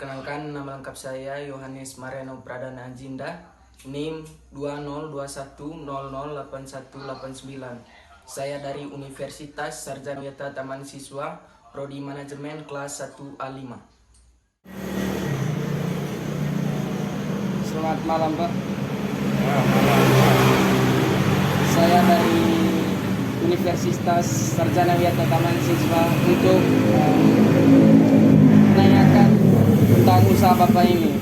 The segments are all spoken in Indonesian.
Perkenalkan, nama lengkap saya Yohanes Mariano Pradana Anjinda, NIM 2021008189. Saya dari Universitas Sarjana Taman Siswa, Prodi Manajemen kelas 1A5. Selamat malam, Pak. Malam. Saya dari Universitas Sarjana Taman Siswa untuk menanyakan tentang usaha Bapak ini.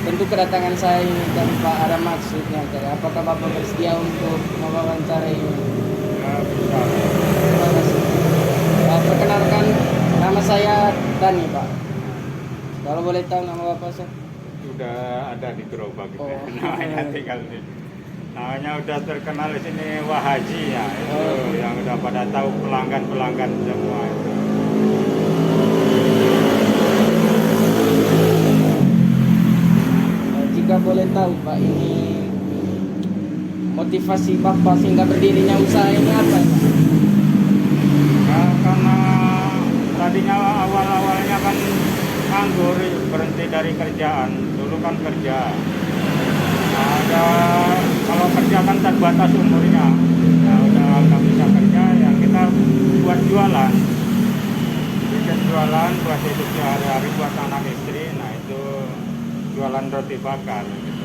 Tentu kedatangan saya ini tanpa ada maksudnya. Apakah Bapak bersedia untuk mewawancarai ini? Terima kasih. Perkenalkan, nama saya Dani, Pak. Kalau boleh tahu nama Bapak saya? Udah ada di gerobak gitu. Oh. Namanya tinggal di. Namanya udah terkenal di sini Wahaji ya. Itu yang udah pada tahu pelanggan semua itu. Jika boleh tahu, Pak, ini motivasi Bapak sehingga berdirinya usaha ini apa? Ya, karena tadinya awalnya kan nganggur, berhenti dari kerjaan. Dulu kan kerja. Ada kalau kerja kan terbatas umurnya. Ya udah nggak bisa kerja, ya kita buat jualan. Bikin jualan buat hidup sehari-hari buat anak istri. Nah itu jualan roti bakar. Gitu.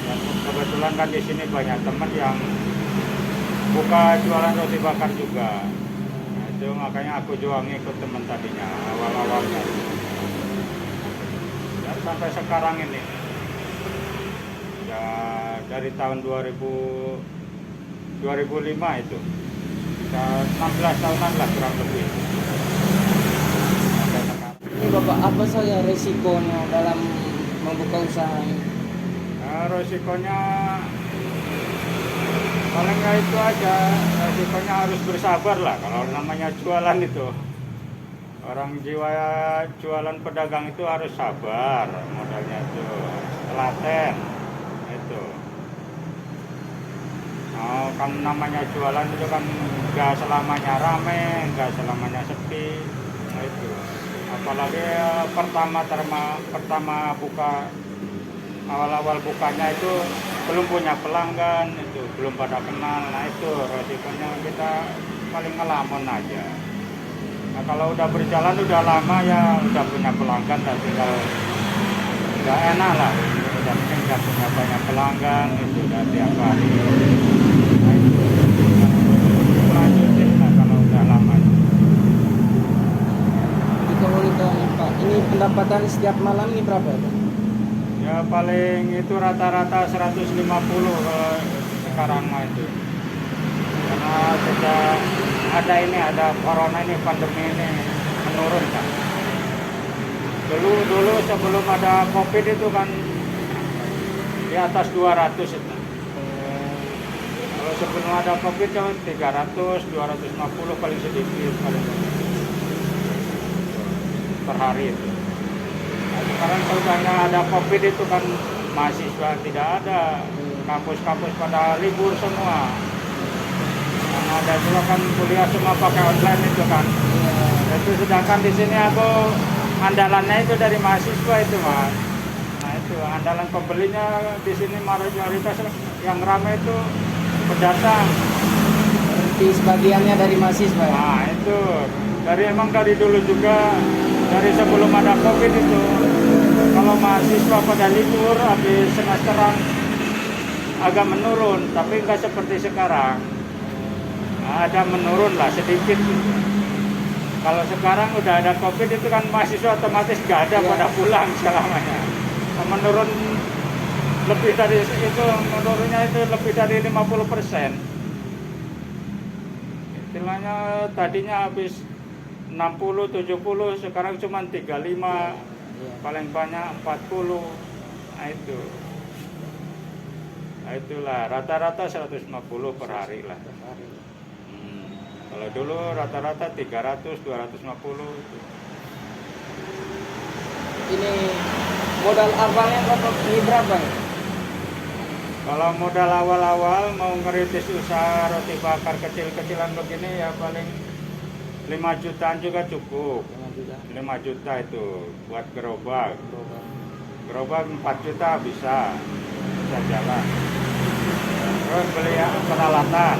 Dan kebetulan kan di sini banyak teman yang buka jualan roti bakar juga. Nah, itu makanya aku juga ngikut teman tadinya awal-awalnya. Dan sampai sekarang ini. Ya dari tahun 2005 itu. Ya, 16 tahunan lah kurang lebih. Sampai sekarang. Ini Bapak, apa saja resikonya dalam membuka usaha ini? Nah, resikonya paling nggak itu aja, resikonya harus bersabar lah kalau namanya jualan itu. Orang jiwa jualan pedagang itu harus sabar, modalnya itu telaten itu. Nah, kan namanya jualan itu kan nggak selamanya rame, nggak selamanya sepi, nah itu. Apalagi pertama buka, awal-awal bukanya itu belum punya pelanggan, itu belum pada kenal, nah itu resikonya kita paling ngelamun aja. Nah kalau udah berjalan udah lama ya udah punya pelanggan dan tinggal udah enak lah, udah punya banyak pelanggan, itu udah tiap hari. Nah itu lanjutin lah kalau udah lama. Jika boleh tahu nih, Pak, ini pendapatan setiap malam ini berapa, Pak? Ya paling itu rata-rata 150 kalau sekarang mah itu. Karena sejak ada corona ini, pandemi ini menurun kan. Dulu sebelum ada Covid itu kan di atas 200 itu. Kalau sebelum ada Covid itu 300, 250 paling sedikit paling per hari itu. Nah, sekarang kalau karena ada Covid itu kan mahasiswa tidak ada, kampus-kampus pada libur semua. Karena ada juga kan kuliah semua pakai online itu kan. Itu sedangkan di sini aku andalannya itu dari mahasiswa itu Mas. Nah itu andalan pembelinya di sini mayoritas yang ramai itu pendatang. Berarti sebagiannya dari mahasiswa ya? Nah itu emang dari dulu juga, dari sebelum ada Covid itu, kalau mahasiswa pada libur habis semesteran agak menurun, tapi nggak seperti sekarang. Nah, ada menurun lah sedikit gitu. Kalau sekarang udah ada Covid itu kan mahasiswa otomatis nggak ada pada pulang selamanya. Menurun lebih dari itu, menurunnya itu lebih dari 50%. Istilahnya tadinya habis 60-70, sekarang cuma 35, paling banyak 40. Nah itu. Nah itulah rata-rata 150 per hari lah. Kalau dulu rata-rata 300, 250 itu. Ini modal awalnya Bapak ini berapa ya? Kalau modal awal-awal mau ngerintis usaha roti bakar kecil-kecilan begini ya paling 5 jutaan juga cukup. 5 juta. 5 juta itu buat gerobak. Gerobak. Gerobak 4 juta bisa jalan. Terus beli peralatan.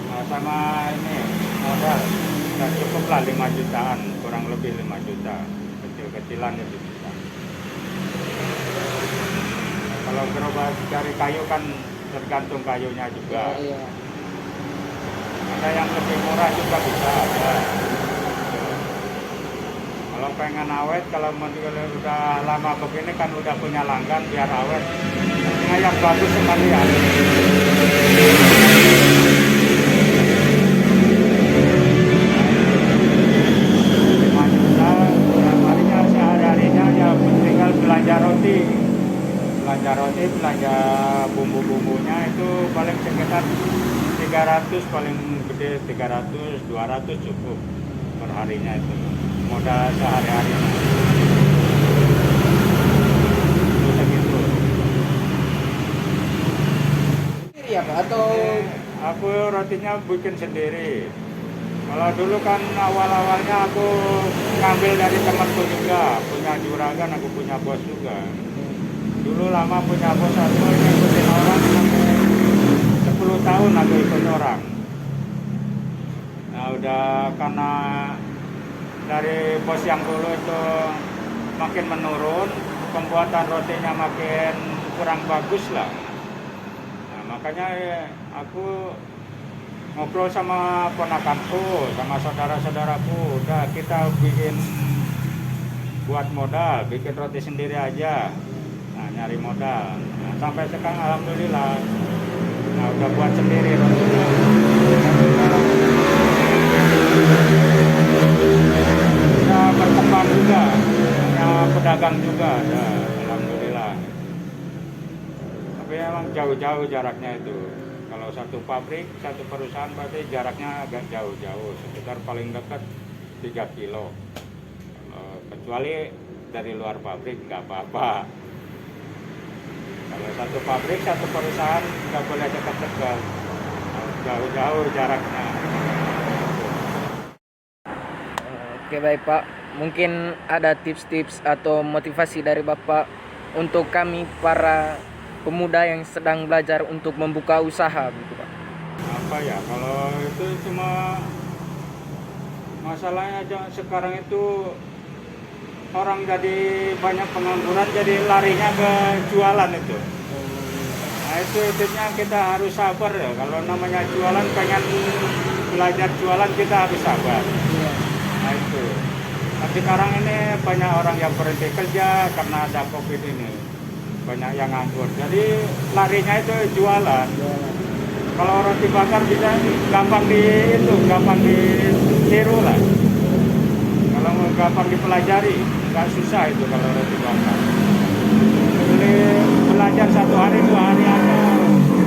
Nah, sama ini modal. Nah, cukup lah 5 jutaan, kurang lebih 5 juta. Kecil-kecilan itu bisa. Kalau gerobak dari kayu kan tergantung kayunya juga. Iya. Ada yang lebih murah juga bisa ada. Kalau pengen awet, kalau udah lama begini kan udah punya langgan biar awet. Nah, yang bagus sekalian. 5 juta, paling sehari-harinya ya tinggal belanja roti. Belanja bumbu-bumbunya itu paling sekitar 300, paling gede 300, 200 cukup per harinya itu. Modal sehari-hari. Itu segitu. Sendiri ya Pak? Atau Aku rotinya bikin sendiri. Kalau dulu kan awal-awalnya aku ngambil dari temanku juga, punya juragan, aku punya bos juga. Dulu lama punya bos, aku ngikutin orang sampai 10 tahun aku ikut orang. Nah udah karena dari bos yang dulu itu makin menurun, pembuatan rotinya makin kurang bagus lah. Nah makanya aku ngobrol sama ponakanku, sama saudara-saudaraku, udah kita buat modal, bikin roti sendiri aja. Nah, nyari modal. Nah, sampai sekarang alhamdulillah. Nah, udah buat sendiri rotinya. Udah berkembang juga, punya pedagang juga, ya, alhamdulillah. Tapi emang jauh-jauh jaraknya itu. Kalau satu pabrik, satu perusahaan berarti jaraknya agak jauh-jauh, sekitar paling dekat 3 kilo. Kecuali dari luar pabrik nggak apa-apa. Kalau satu pabrik, satu perusahaan nggak boleh dekat-dekat, jauh-jauh jaraknya. Oke baik Pak, mungkin ada tips-tips atau motivasi dari Bapak untuk kami para pemuda yang sedang belajar untuk membuka usaha gitu Pak. Apa ya, kalau itu cuma masalahnya sekarang itu orang jadi banyak pengangguran, jadi larinya ke jualan itu. Nah itu intinya kita harus sabar ya, kalau namanya jualan, pengen belajar jualan kita harus sabar. Nah itu. Tapi sekarang ini banyak orang yang berhenti kerja karena ada COVID ini. Banyak yang nganggur. Jadi larinya itu jualan. Kalau roti bakar bisa gampang ditiru lah. Kalau gampang dipelajari, nggak susah itu kalau roti bakar. Belajar 1 hari 2 hari aja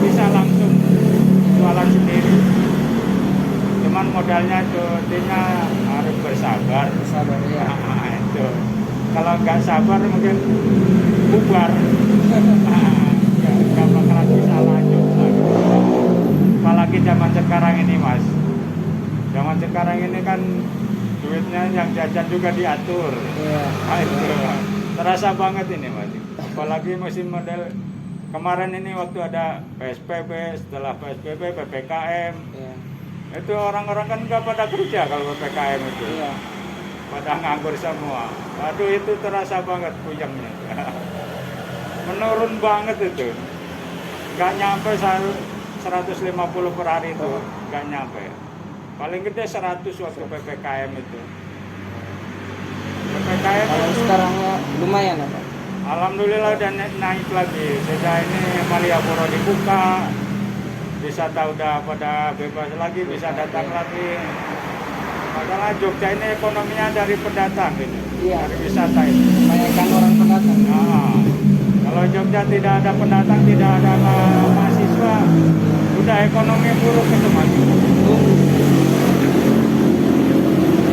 bisa langsung jualan sendiri. Cuman modalnya itu intinya harus bersabar. Sabar ya. Nah, itu. Kalau nggak sabar mungkin bubar. Nggak bakalan bisa lanjut. Apalagi zaman sekarang ini Mas. Zaman sekarang ini kan duitnya yang jajan juga diatur. Iya. Nah, itu. Terasa banget ini Mas. Apalagi musim model kemarin ini waktu ada PSBB, setelah PSBB, PPKM. Iya. Itu orang-orang kan nggak pada kerja kalau PPKM itu. Iya. Pada nganggur semua. Aduh itu terasa banget puyengnya. Menurun banget itu. Nggak nyampe 150 per hari itu. Nggak nyampe. Paling gede 100 waktu PPKM itu. PPKM Kalau itu sekarang ya lumayan ya Pak. alhamdulillah udah naik lagi. Sejak ini Malioboro dibuka. Wisata udah pada bebas lagi, bisa datang lagi. Padahal Jogja ini ekonominya dari pendatang ini, Iya. dari wisata ini. Kebanyakan orang pendatang. Nah, kalau Jogja tidak ada pendatang, tidak ada mahasiswa, udah ekonomi buruk itu Mas.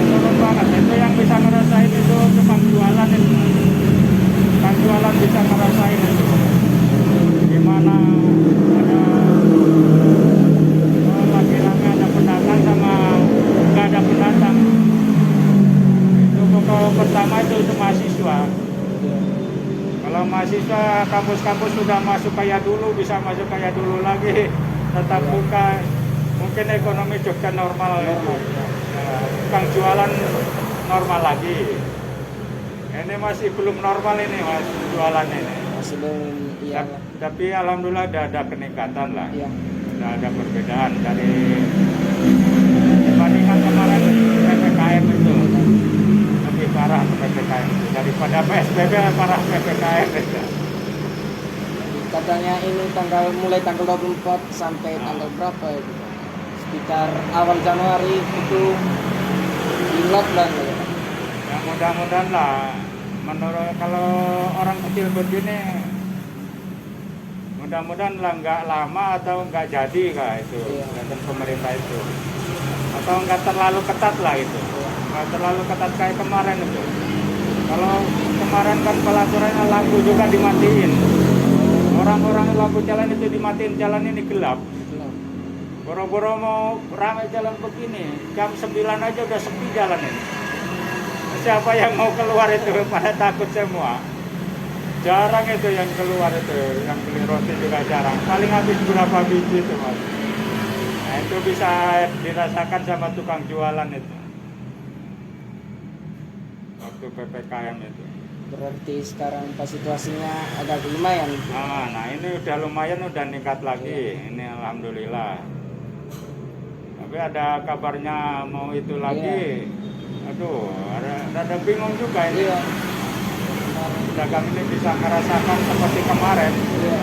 Turun banget. Itu yang bisa ngerasain itu tukang jualan itu. Tukang jualan bisa ngerasain itu. Gimana ada lagi-lagi ada pendatang sama nggak mahasiswa kampus-kampus sudah masuk kayak dulu, bisa masuk kayak dulu lagi, tetap buka. Mungkin ekonomi Jogja normal itu. Tukang jualan normal lagi. Ini masih belum normal ini mas, jualan ini. Masih belum, iya. Tapi alhamdulillah ada peningkatan lah. Iya. Ada perbedaan dari dibandingkan kemarin PPKM itu. Lebih parah PPKM itu daripada PSBB, parah PPKM itu. Katanya ini mulai tanggal 24 sampai tanggal berapa ya? Sekitar awal Januari itu di lockdown ya. Ya mudah-mudahan lah. Menurut kalau orang kecil begini, mudah-mudahan lah nggak lama atau nggak jadi kah itu kegiatan pemerintah itu, atau nggak terlalu ketat lah itu, nggak terlalu ketat kayak kemarin itu. Kalau kemarin kan pelaturannya lampu juga dimatiin, orang-orang lampu jalan itu dimatiin, jalan ini gelap. Boro-boro mau ramai jalan begini, jam 9 aja udah sepi jalan ini. Siapa yang mau keluar itu pada takut semua. Jarang itu yang keluar itu, yang beli roti juga jarang. Paling habis berapa biji itu mas. Nah itu bisa dirasakan sama tukang jualan itu. Waktu PPKM itu. Berarti sekarang pas situasinya agak lumayan. Nah ini udah lumayan, udah meningkat lagi. Ini alhamdulillah. Tapi ada kabarnya mau itu lagi. Aduh, ada bingung juga ini. Iya. Pedagang ini bisa merasakan seperti kemarin. Iya.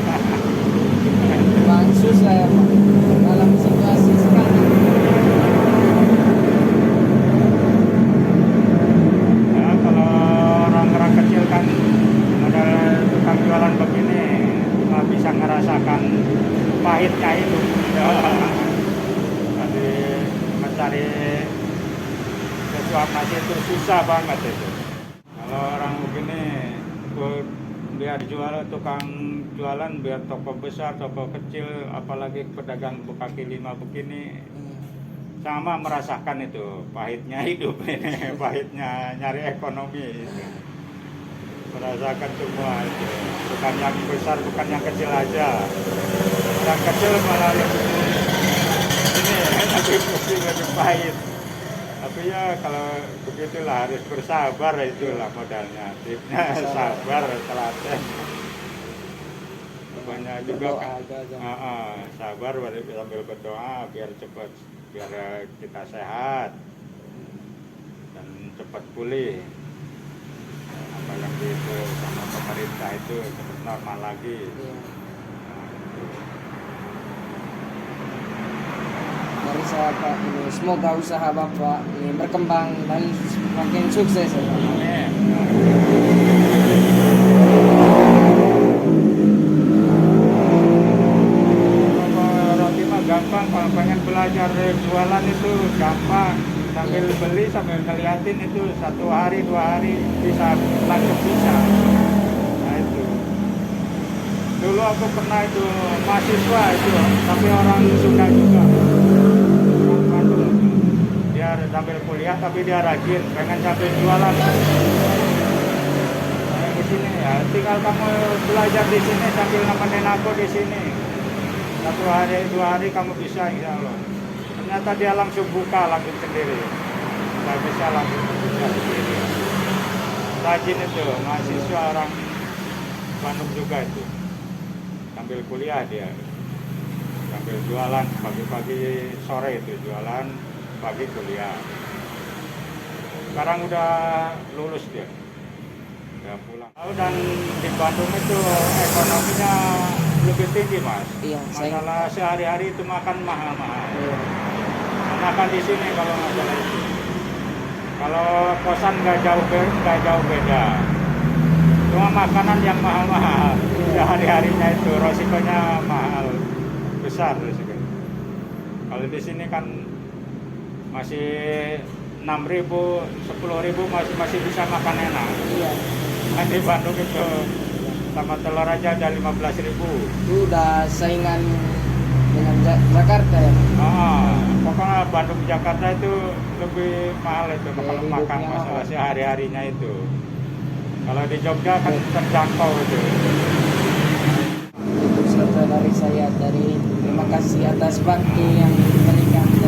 Memang susah ya Pak, dalam situasi sekarang. Ya, kalau orang-orang kecil kan modal tukang jualan begini cuma bisa merasakan pahitnya itu. Ya. Tadi mencari sesuap nasi itu susah banget itu. Kalau orang begini biar tukang jualan, biar toko besar, toko kecil, apalagi pedagang kaki lima begini, sama merasakan itu pahitnya hidup ini, pahitnya nyari ekonomi itu. Merasakan semua itu, bukan yang besar, bukan yang kecil aja. Yang kecil malah lebih lebih pahit. Tapi ya kalau begitulah harus bersabar, itulah modalnya. Tipnya sabar, telaten. Banyak juga kan. Sabar sambil berdoa biar cepat, biar kita sehat dan cepat pulih. Apa yang itu sama pemerintah itu cepat normal lagi. Dari saya Pak, ini semoga usaha Bapak ini berkembang dan semakin sukses ya Pak. Amin. Roti mah gampang, kalau pengen belajar jualan itu gampang. Sambil beli, sambil ngeliatin itu 1 hari, 2 hari bisa langsung bisa. Nah itu. Dulu aku pernah itu mahasiswa itu, tapi orang Sunda juga. Dia sambil kuliah tapi dia rajin, pengen sambil jualan. Nah, di sini ya, tinggal kamu belajar di sini sambil nemenin aku di sini. 1 hari, 2 hari kamu bisa, insya Allah. Ternyata dia langsung buka langsung sendiri. Nggak bisa langsung buka sendiri. Rajin itu, mahasiswa orang Bandung juga itu. Sambil kuliah dia, sambil jualan pagi-pagi, sore itu jualan, pagi kuliah. Sekarang udah lulus dia, udah pulang. Dan di Bandung itu ekonominya lebih tinggi mas. Iya, Masalah sehari-hari itu makan mahal-mahal. Makan di sini kalau masalah itu. Kalau kosan nggak jauh beda. Cuma makanan yang mahal-mahal. Sehari-harinya itu resikonya mahal, besar resikonya. Kalau di sini kan masih 6.000, 10.000 masih bisa makan enak. Iya. Nah, di Bandung itu sama telur aja ada 15.000. Itu udah saingan dengan Jakarta ya. Pokoknya Bandung Jakarta itu lebih mahal itu Biaya kalau hidupnya makan masalah mahal. sehari-harinya itu. Kalau di Jogja kan terjangkau itu. Itu saja dari saya. Terima kasih atas waktu yang diberikan.